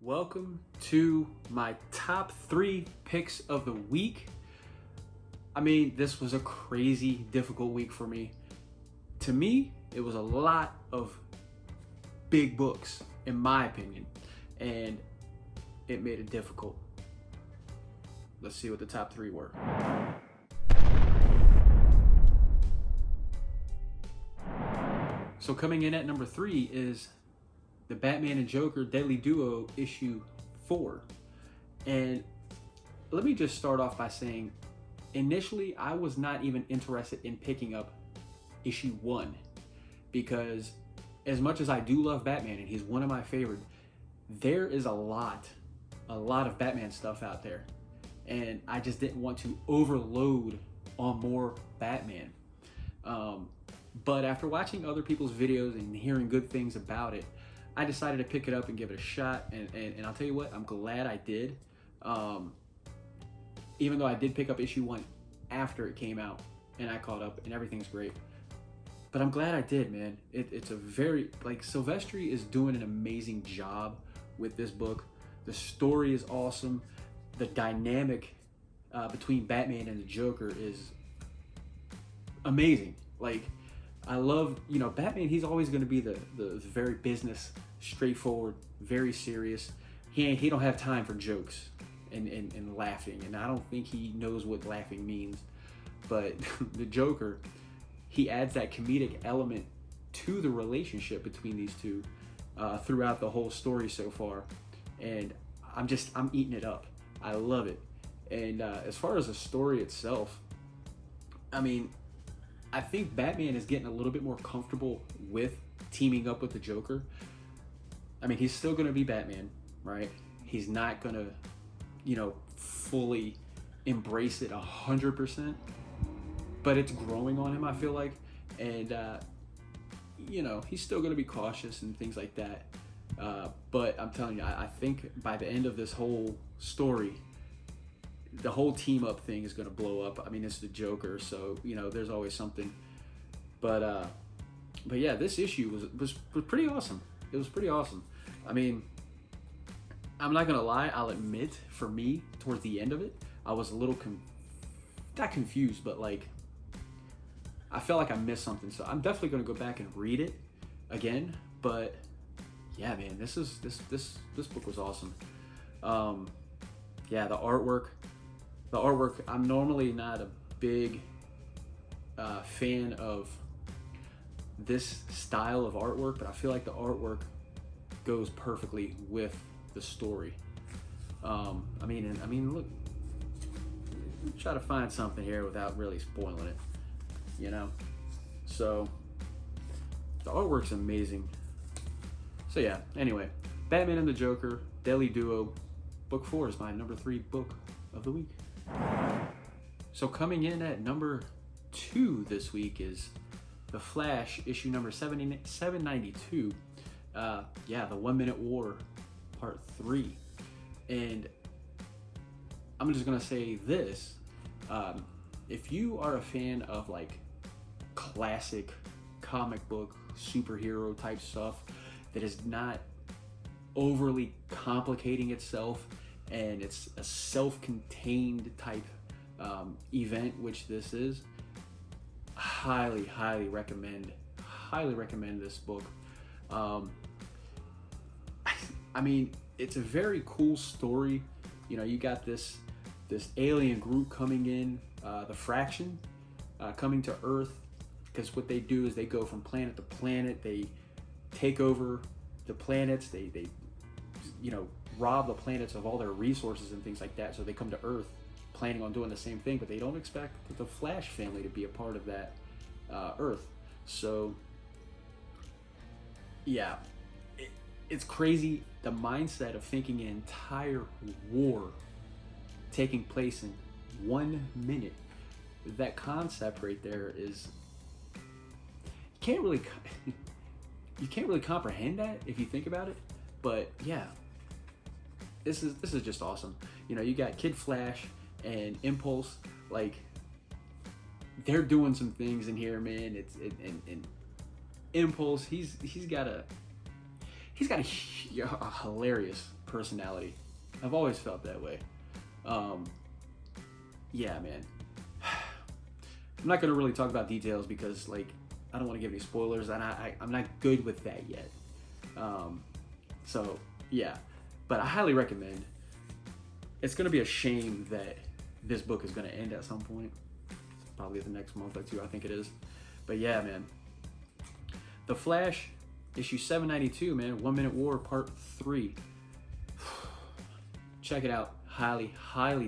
Welcome to my top 3 picks of the week. I mean, this was a crazy difficult week for me. To me, it was a lot of big books, in my opinion, and it made it difficult. Let's see what the top 3 were. So coming in at number 3 is the Batman and Joker Deadly Duo Issue 4. And let me just start off by saying, initially I was not even interested in picking up Issue 1, because as much as I do love Batman and he's one of my favorite, there is a lot of Batman stuff out there. And I just didn't want to overload on more Batman. But after watching other people's videos and hearing good things about it, I decided to pick it up and give it a shot, and I'll tell you what, I'm glad I did. Even though I did pick up issue 1 after it came out, and I caught up, and everything's great. But I'm glad I did, man. It's a very, Silvestri is doing an amazing job with this book. The story is awesome. The dynamic between Batman and the Joker is amazing. I love, Batman, he's always going to be the very business, straightforward, very serious. He don't have time for jokes and laughing, and I don't think he knows what laughing means. But the Joker, he adds that comedic element to the relationship between these two throughout the whole story so far. And I'm eating it up. I love it. And as far as the story itself, I mean, I think Batman is getting a little bit more comfortable with teaming up with the Joker. I mean, he's still going to be Batman, right? He's not going to, fully embrace it 100%, but it's growing on him, I feel like. And, he's still going to be cautious and things like that. But I'm telling you, I think by the end of this whole story, the whole team up thing is going to blow up. I mean, it's the Joker, so there's always something. But yeah, this issue was pretty awesome. It was pretty awesome. I mean, I'm not gonna lie, I'll admit, for me, towards the end of it, I was a little not confused, but I felt like I missed something. So I'm definitely gonna go back and read it again. But yeah, man, this book was awesome. Yeah, the artwork. I'm normally not a big fan of this style of artwork, but I feel like the artwork goes perfectly with the story. I mean, look, try to find something here without really spoiling it, So the artwork's amazing. So yeah, anyway, Batman and the Joker, Deadly Duo, book 4 is my number 3 book of the week. So coming in at number 2 this week is The Flash, issue number 792. The 1 Minute War, part 3. And I'm just gonna say this: if you are a fan of classic comic book superhero type stuff that is not overly complicating itself, and it's a self-contained type event, which this is, highly recommend this book. I mean, it's a very cool story. You got this alien group coming in, the Fraction, coming to Earth, because what they do is they go from planet to planet. They take over the planets. They rob the planets of all their resources and things like that. So they come to Earth planning on doing the same thing, but they don't expect the Flash family to be a part of that Earth. So yeah, it's crazy, the mindset of thinking an entire war taking place in 1 minute. That concept right there is, you can't really comprehend that if you think about it. But yeah, this is just awesome. You got Kid Flash and Impulse, they're doing some things in here, man. And Impulse, he's got a hilarious personality. I've always felt that way. Yeah, man. I'm not gonna really talk about details because like I don't want to give any spoilers, and I'm not good with that yet. So yeah, but I highly recommend. It's gonna be a shame that this book is gonna end at some point. Probably the next month or two, I think it is. But yeah, man. The Flash, issue 792, man. 1 Minute War, part 3. Check it out. Highly,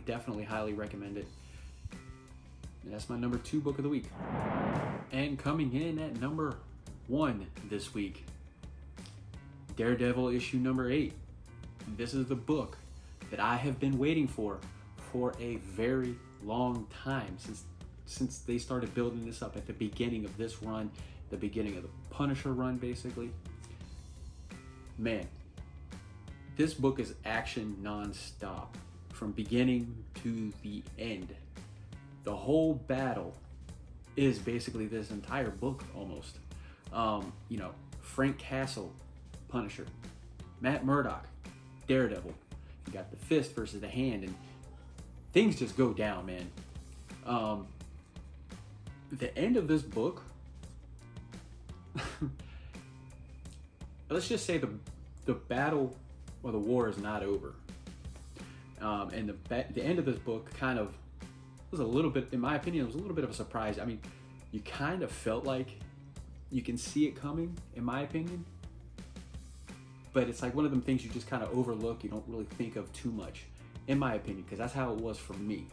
definitely highly recommend it. And that's my number 2 book of the week. And coming in at number 1 this week, Daredevil issue number 8. This is the book that I have been waiting for a very long time, since they started building this up at the beginning of this run, the beginning of the Punisher run, basically. Man, this book is action non-stop from beginning to the end. The whole battle is basically this entire book almost. You know, Frank Castle, Punisher, Matt Murdock, Daredevil. You got the fist versus the hand, and things just go down, man. The end of this book, let's just say the battle or the war is not over. And the end of this book kind of was a little bit, in my opinion, it was a little bit of a surprise. I mean, you kind of felt like you can see it coming, in my opinion. But it's like one of them things you just kind of overlook. You don't really think of too much, in my opinion, because that's how it was for me.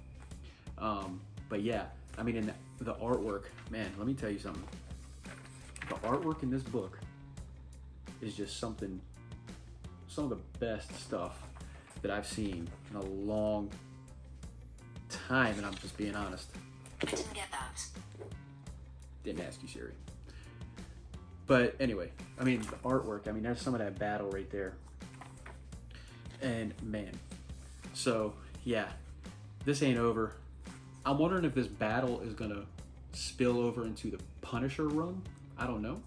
But yeah, I mean, in the artwork, man, let me tell you something. The artwork in this book is just some of the best stuff that I've seen in a long time, and I'm just being honest. Didn't get that. Didn't ask you, Siri. But anyway, I mean, the artwork, I mean, there's some of that battle right there. And man, so yeah, this ain't over. I'm wondering if this battle is gonna spill over into the Punisher run. I don't know.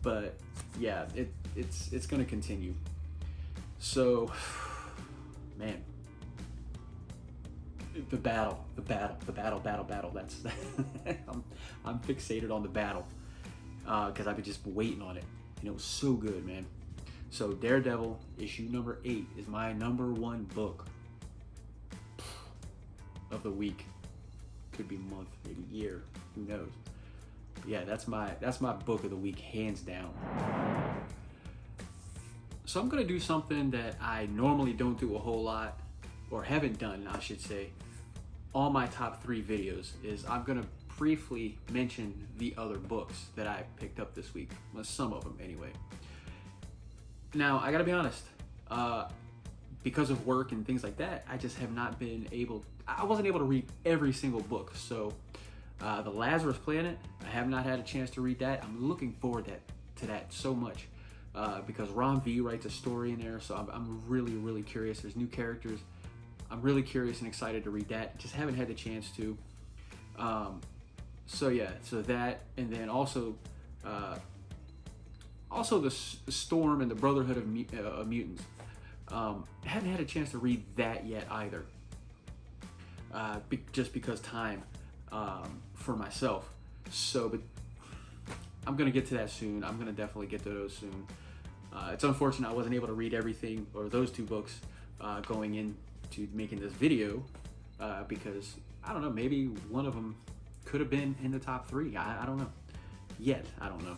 But yeah, it's gonna continue. So, man, the battle. That's I'm fixated on the battle because I've been just waiting on it, and it was so good, man. So Daredevil issue number 8 is my number 1 book of the week. Could be month, maybe year, who knows? Yeah, that's my book of the week, hands down. So I'm gonna do something that I normally don't do a whole lot, or haven't done, I should say, on my top 3 videos. Is I'm gonna briefly mention the other books that I picked up this week. Well, some of them anyway. Now, I gotta be honest, because of work and things like that, I just have not been able, I wasn't able to read every single book. So the Lazarus Planet, I have not had a chance to read that. I'm looking forward to that so much because Ron V writes a story in there. So I'm really curious. There's new characters. I'm really curious and excited to read that. Just haven't had the chance to. So yeah, so that, and then also the Storm and the Brotherhood of Mutants. Haven't had a chance to read that yet either. Just because time for myself. So, but I'm gonna get to that soon. I'm gonna definitely get to those soon. It's unfortunate I wasn't able to read everything, or those 2 books, going into making this video, because I don't know, maybe one of them could have been in the top 3. I don't know. Yet, I don't know.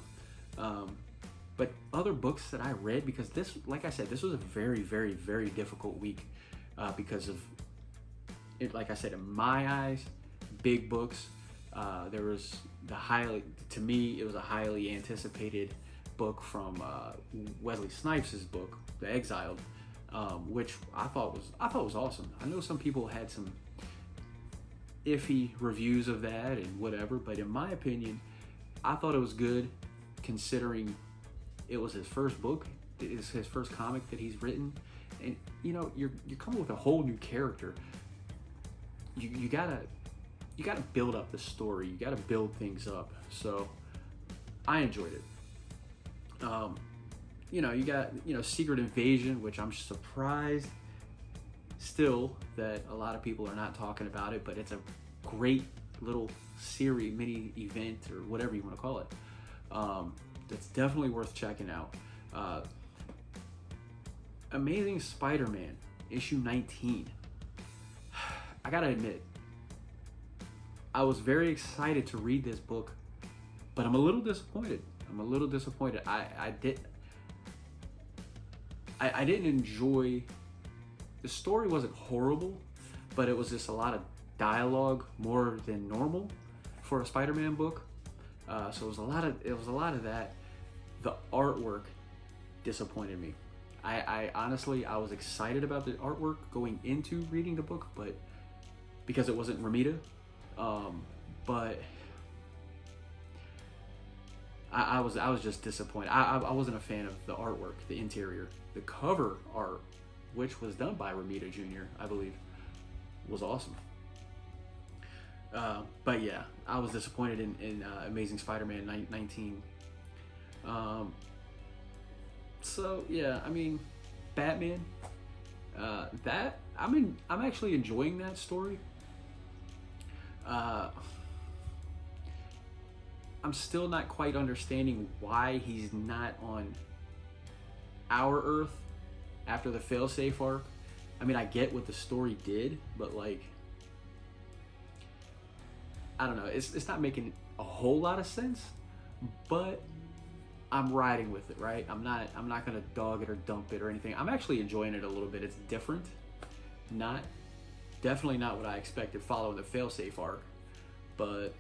But other books that I read, because this, like I said, this was a very difficult week because of it. Like I said, in my eyes, big books. There was to me, it was a highly anticipated book from Wesley Snipes' book, The Exiled, which I thought was awesome. I know some people had some iffy reviews of that and whatever, but in my opinion, I thought it was good, considering it was his first book. It's his first comic that he's written, and you know, you're coming with a whole new character. You gotta build up the story. You gotta build things up. So I enjoyed it. you got, Secret Invasion, which I'm surprised still that a lot of people are not talking about it, but it's a great little series, mini event, or whatever you want to call it. That's definitely worth checking out. Amazing Spider-Man, issue 19. I gotta admit, I was very excited to read this book, but I'm a little disappointed. I didn't enjoy, the story wasn't horrible, but it was just a lot of dialogue more than normal for a Spider-Man book. So it was a lot of that. The artwork disappointed me. I honestly, I was excited about the artwork going into reading the book, but because it wasn't Ramita, but I was just disappointed. I wasn't a fan of the artwork, the interior, the cover art, which was done by Ramita Jr., I believe, was awesome. But yeah, I was disappointed in Amazing Spider-Man 19. So yeah, I mean, Batman. That I'm actually enjoying that story. I'm still not quite understanding why he's not on our Earth after the failsafe arc. I mean, I get what the story did, but like, I don't know. It's not making a whole lot of sense, but I'm riding with it, right? I'm not gonna dog it or dump it or anything. I'm actually enjoying it a little bit. It's different. Definitely not what I expected following the failsafe arc, but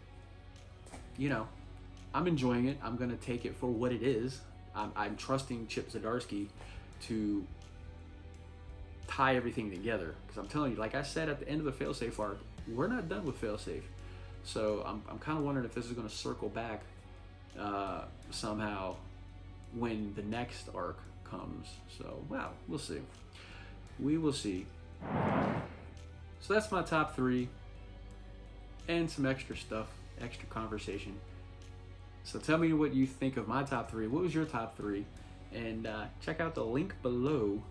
I'm enjoying it. I'm gonna take it for what it is. I'm trusting Chip Zdarsky to tie everything together, because I'm telling you, like I said at the end of the failsafe arc, we're not done with failsafe. So I'm kind of wondering if this is going to circle back somehow when the next arc comes. So, wow, we'll see. We will see. So that's my top 3 and some extra stuff, extra conversation. So tell me what you think of my top 3. What was your top 3? And check out the link below,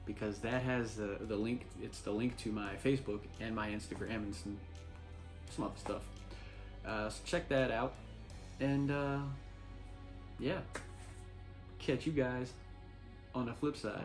because that has the link. It's the link to my Facebook and my Instagram and some other stuff. So check that out, and yeah, catch you guys on the flip side.